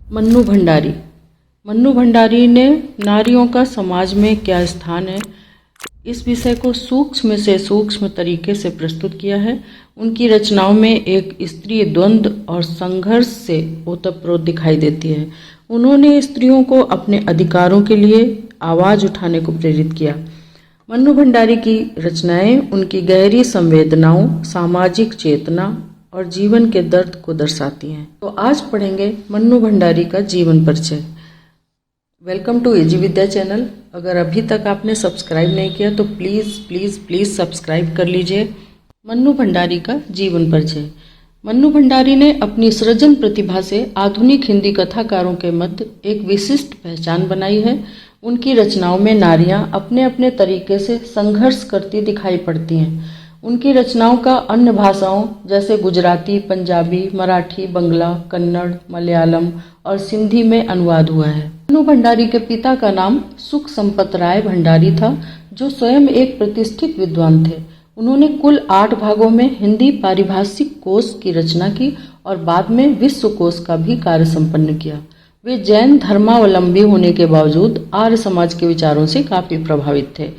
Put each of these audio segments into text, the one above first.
मन्नू भंडारी। मन्नू भंडारी ने नारियों का समाज में क्या स्थान है, इस विषय को सूक्ष्म से सूक्ष्म तरीके से प्रस्तुत किया है। उनकी रचनाओं में एक स्त्री द्वंद्व और संघर्ष से ओतप्रोत दिखाई देती है। उन्होंने स्त्रियों को अपने अधिकारों के लिए आवाज़ उठाने को प्रेरित किया। मन्नू भंडारी की रचनाएं उनकी गहरी संवेदनाओं, सामाजिक चेतना और जीवन के दर्द को दर्शाती हैं। तो आज पढ़ेंगे मन्नू भंडारी का जीवन परिचय। Welcome to AG Vidya channel. अगर अभी तक आपने सब्सक्राइब नहीं किया तो प्लीज़ प्लीज़ प्लीज़ सब्सक्राइब कर लीजिए। मन्नू भंडारी का जीवन परिचय। मन्नू भंडारी ने अपनी सृजन प्रतिभा से आधुनिक हिंदी कथाकारों के मध्य एक विशिष्ट पहचान बनाई है। उनकी रचनाओं में नारियां अपने अपने तरीके से संघर्ष करती दिखाई पड़ती हैं। उनकी रचनाओं का अन्य भाषाओं जैसे गुजराती, पंजाबी, मराठी, बंगला, कन्नड़, मलयालम और सिंधी में अनुवाद हुआ है। मन्नू भंडारी के पिता का नाम सुख संपत राय भंडारी था, जो स्वयं एक प्रतिष्ठित विद्वान थे। उन्होंने कुल 8 भागों में हिंदी पारिभाषिक कोश की रचना की और बाद में विश्व कोश का भी कार्य संपन्न किया। वे जैन धर्मावलंबी होने के बावजूद आर्य समाज के विचारों से काफी प्रभावित थे।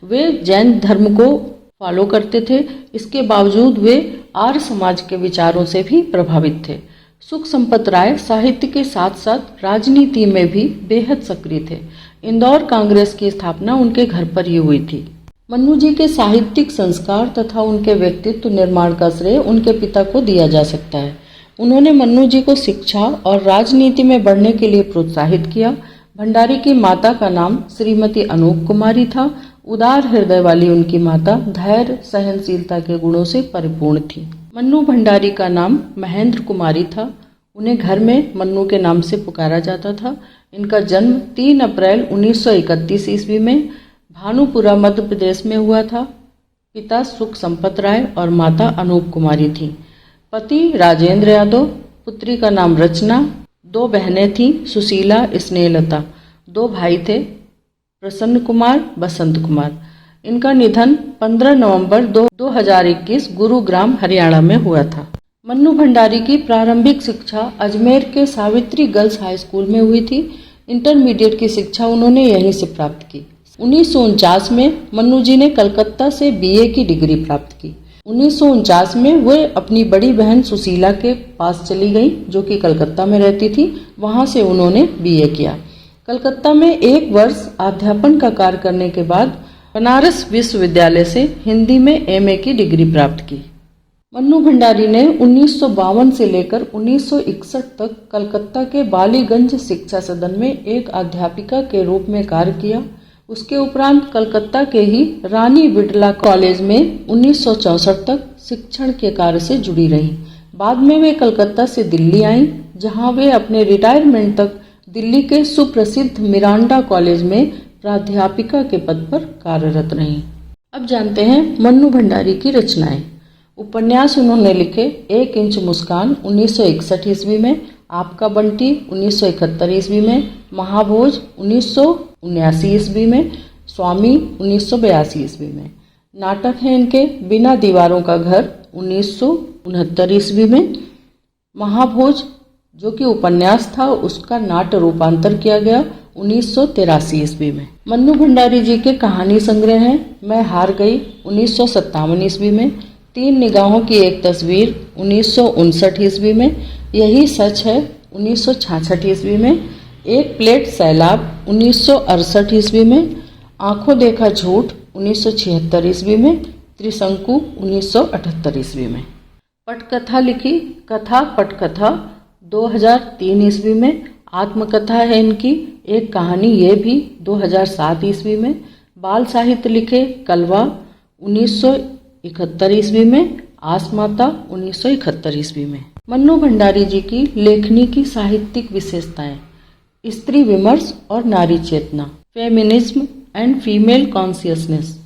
वे जैन धर्म को फॉलो करते थे, इसके बावजूद वे आर्य समाज के विचारों से भी प्रभावित थे। सुख संपत राय साहित्य के साथ साथ राजनीति में भी बेहद सक्रिय थे। इंदौर कांग्रेस की स्थापना उनके घर पर ही हुई थी। मन्नू जी के साहित्यिक संस्कार तथा उनके व्यक्तित्व निर्माण का श्रेय उनके पिता को दिया जा सकता है। उन्होंने मन्नू जी को शिक्षा और राजनीति में बढ़ने के लिए प्रोत्साहित किया। भंडारी की माता का नाम श्रीमती अनूप कुमारी था। उदार हृदय वाली उनकी माता धैर्य सहनशीलता के गुणों से परिपूर्ण थी। मन्नू भंडारी का नाम महेंद्र कुमारी था। उन्हें घर में मन्नू के नाम से पुकारा जाता था। इनका जन्म 3 अप्रैल 1931 ईस्वी में भानुपुरा मध्य प्रदेश में हुआ था। पिता सुख संपत राय और माता अनूप कुमारी थी। पति राजेंद्र यादव, पुत्री का नाम रचना। 2 बहनें थीं, सुशीला, स्नेहलता। 2 भाई थे, प्रसन्न कुमार, बसंत कुमार। इनका निधन 15 नवंबर 2021 गुरुग्राम हरियाणा में हुआ था। मन्नू भंडारी की प्रारंभिक शिक्षा अजमेर के सावित्री गर्ल्स हाई स्कूल में हुई थी। इंटरमीडिएट की शिक्षा उन्होंने यहीं से प्राप्त की। 1949 में मन्नू जी ने कलकत्ता से बीए की डिग्री प्राप्त की। 1949 में वे अपनी बड़ी बहन सुशीला के पास चली गई, जो कि कलकत्ता में रहती थी। वहां से उन्होंने बीए किया। कलकत्ता में 1 वर्ष अध्यापन का कार्य करने के बाद बनारस विश्वविद्यालय से हिंदी में एमए की डिग्री प्राप्त की। मन्नू भंडारी ने 1952 से लेकर 1961 तक कलकत्ता के बालीगंज शिक्षा सदन में एक अध्यापिका के रूप में कार्य किया। उसके उपरांत कलकत्ता के ही रानी बिड़ला कॉलेज में 1964 तक शिक्षण के कार्य से जुड़ी रहीं। बाद में वे कलकत्ता से दिल्ली आईं, जहां वे अपने रिटायरमेंट तक दिल्ली के सुप्रसिद्ध मिरांडा कॉलेज में प्राध्यापिका के पद पर कार्यरत रहीं। अब जानते हैं मन्नू भंडारी की रचनाएं। उपन्यास उन्होंने लिखे 1 इंच मुस्कान 1961 ईस्वी में, आपका बंटी 1971 ईस्वी में, महाभोज 1979 ईस्वी में, स्वामी 1982 ईस्वी में। नाटक हैं इनके बिना दीवारों का घर 1969 ईस्वी में। महाभोज जो कि उपन्यास था, उसका नाट्य रूपांतर किया गया 1983 ईस्वी में। मन्नू भंडारी जी के कहानी संग्रह हैं मैं हार गई 1957 ईस्वी में, 3 निगाहों की एक तस्वीर 1959 ईस्वी में, यही सच है 1966 ईस्वी में, 1 प्लेट सैलाब 1968 ईस्वी में, आंखों देखा झूठ 1976 ईस्वी में, त्रिशंकु 1978 ईस्वी में। पटकथा लिखी कथा पटकथा 2003 ईस्वी में। आत्मकथा है इनकी एक कहानी, ये भी 2007 ईस्वी में। बाल साहित्य लिखे कलवा 1971 ईस्वी में, आसमाता 1971 ईस्वी में। मन्नू भंडारी जी की लेखनी की साहित्यिक विशेषताएं: स्त्री विमर्श और नारी चेतना, फेमिनिज्म एंड फीमेल कॉन्शियसनेस।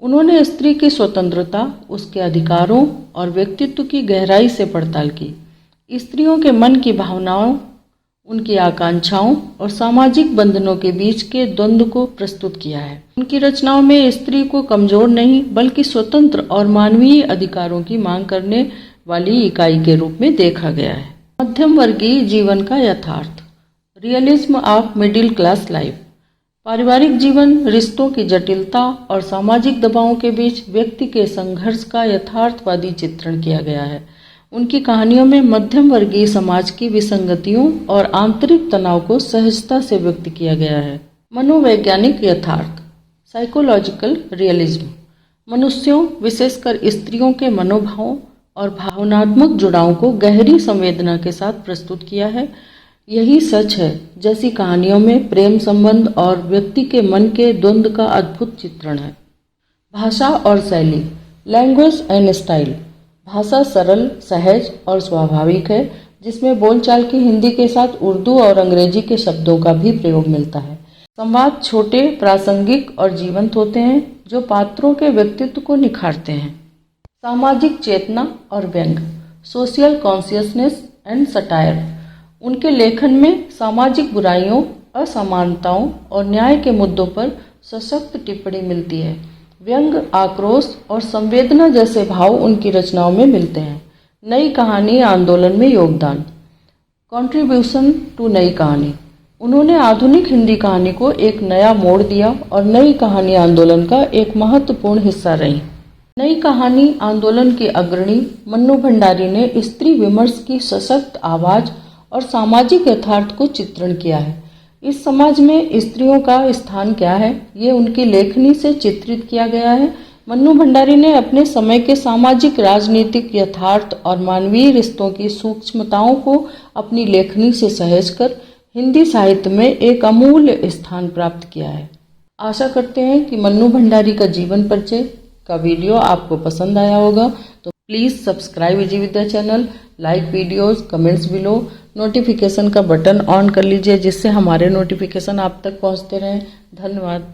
उन्होंने स्त्री की स्वतंत्रता, उसके अधिकारों और व्यक्तित्व की गहराई से पड़ताल की। स्त्रियों के मन की भावनाओं, उनकी आकांक्षाओं और सामाजिक बंधनों के बीच के द्वंद्व को प्रस्तुत किया है। उनकी रचनाओं में स्त्री को कमजोर नहीं बल्कि स्वतंत्र और मानवीय अधिकारों की मांग करने वाली इकाई के रूप में देखा गया है। मध्यम वर्गीय जीवन का यथार्थ। Realism of middle class life. पारिवारिक जीवन, रिश्तों की जटिलता और सामाजिक दबावों के बीच व्यक्ति के संघर्ष का यथार्थवादी चित्रण किया गया है। उनकी कहानियों में मध्यम वर्गीय समाज की विसंगतियों और आंतरिक तनाव को सहजता से व्यक्त किया गया है। मनोवैज्ञानिक यथार्थ, साइकोलॉजिकल रियलिज्म, मनुष्यों विशेषकर स्त्रियों के मनोभावों और भावनात्मक जुड़ाव को गहरी संवेदना के साथ प्रस्तुत किया है। यही सच है जैसी कहानियों में प्रेम संबंध और व्यक्ति के मन के द्वंद्व का अद्भुत चित्रण है। भाषा और शैली, लैंग्वेज एंड स्टाइल, भाषा सरल, सहज और स्वाभाविक है, जिसमें बोलचाल की हिंदी के साथ उर्दू और अंग्रेजी के शब्दों का भी प्रयोग मिलता है। संवाद छोटे, प्रासंगिक और जीवंत होते हैं, जो पात्रों के व्यक्तित्व को निखारते हैं। सामाजिक चेतना और व्यंग, सोशल कॉन्शियसनेस एंड सटायर, उनके लेखन में सामाजिक बुराइयों, असमानताओं और न्याय के मुद्दों पर सशक्त टिप्पणी मिलती है। व्यंग, आक्रोश और संवेदना जैसे भाव उनकी रचनाओं में मिलते हैं। नई कहानी आंदोलन में योगदान, कंट्रीब्यूशन टू नई कहानी, उन्होंने आधुनिक हिंदी कहानी को एक नया मोड़ दिया और नई कहानी आंदोलन का एक महत्वपूर्ण हिस्सा रही। नई कहानी आंदोलन की अग्रणी मन्नू भंडारी ने स्त्री विमर्श की सशक्त आवाज और सामाजिक यथार्थ को चित्रण किया है। इस समाज में स्त्रियों का स्थान क्या है, ये उनकी लेखनी से चित्रित किया गया है। मन्नू भंडारी ने अपने समय के सामाजिक, राजनीतिक यथार्थ और मानवीय रिश्तों की सूक्ष्मताओं को अपनी लेखनी से सहेजकर हिंदी साहित्य में एक अमूल्य स्थान प्राप्त किया है। आशा करते हैं कि मन्नू भंडारी का जीवन परिचय का वीडियो आपको पसंद आया होगा। तो please subscribe Vijay Vidya channel, like videos, comments below, notification का बटन ऑन कर लीजिए, जिससे हमारे नोटिफिकेशन आप तक पहुंचते रहें। धन्यवाद।